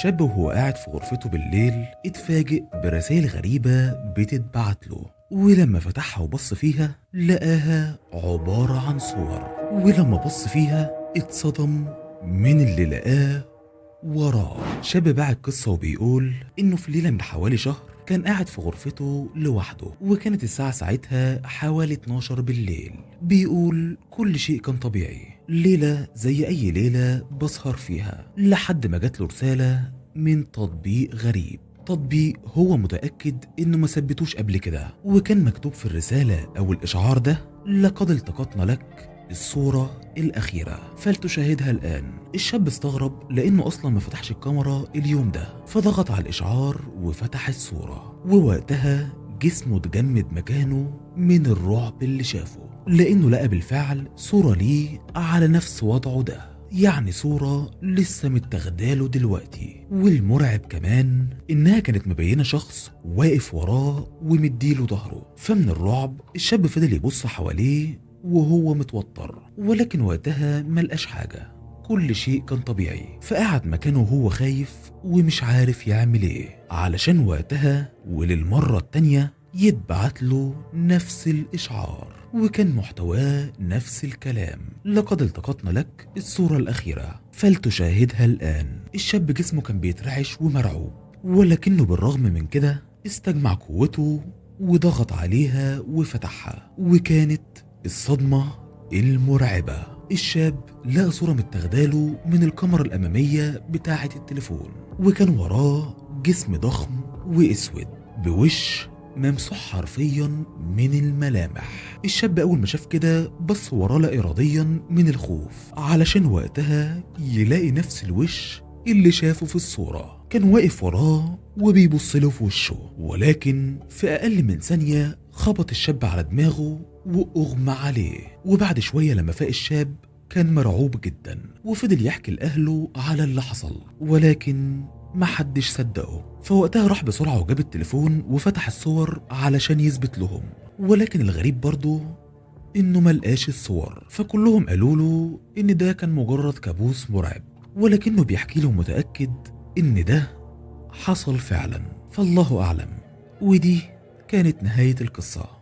شاب وهو قاعد في غرفته بالليل اتفاجئ برسائل غريبة بتتبعت له، ولما فتحها وبص فيها لقاها عبارة عن صور. ولما بص فيها اتصدم من اللي لقاه وراه. شاب باع القصة وبيقول إنه في ليلة من حوالي شهر كان قاعد في غرفته لوحده، وكانت الساعة ساعتها حوالي 12 بالليل. بيقول كل شيء كان طبيعي، ليلة زي أي ليلة بسهر فيها، لحد ما جات له رسالة من تطبيق غريب. تطبيق هو متأكد إنه ما ثبتوش قبل كده، وكان مكتوب في الرسالة أو الإشعار ده: لقد التقطنا لك الصورة الأخيرة فلتشاهدها الآن. الشاب استغرب لأنه أصلا ما فتحش الكاميرا اليوم ده، فضغط على الإشعار وفتح الصورة، ووقتها جسمه اتجمد مكانه من الرعب اللي شافه، لأنه لقى بالفعل صورة ليه على نفس وضعه ده، يعني صورة لسه متاخداله دلوقتي. والمرعب كمان إنها كانت مبينة شخص واقف وراه ومديله ظهره. فمن الرعب الشاب فضل يبص حواليه وهو متوتر، ولكن وقتها ملقاش حاجة، كل شيء كان طبيعي. فقعد مكانه وهو خايف ومش عارف يعمل ايه، علشان وقتها وللمرة التانية يتبعت له نفس الإشعار، وكان محتواه نفس الكلام: لقد التقطنا لك الصورة الأخيرة فلتشاهدها الآن. الشاب جسمه كان بيترعش ومرعوب، ولكنه بالرغم من كده استجمع قوته وضغط عليها وفتحها. وكانت الصدمة المرعبة: الشاب لقى صورة متاخداله من الكاميرا الأمامية بتاعة التليفون، وكان وراه جسم ضخم وأسود بوش ممسوح حرفيا من الملامح. الشاب أول ما شاف كده بص وراه لا إراديا من الخوف، علشان وقتها يلاقي نفس الوش اللي شافه في الصورة كان واقف وراه وبيبص له في وشه. ولكن في أقل من ثانية خبط الشاب على دماغه وأغمى عليه. وبعد شوية لما فاق الشاب كان مرعوب جدا، وفضل يحكي لأهله على اللي حصل، ولكن محدش صدقه. فوقتها راح بسرعة وجاب التليفون وفتح الصور علشان يثبت لهم، ولكن الغريب برضه إنه ملقاش الصور. فكلهم قالوا له إن ده كان مجرد كابوس مرعب، ولكنه بيحكي له متأكد إن ده حصل فعلا. فالله أعلم. ودي كانت نهاية القصة.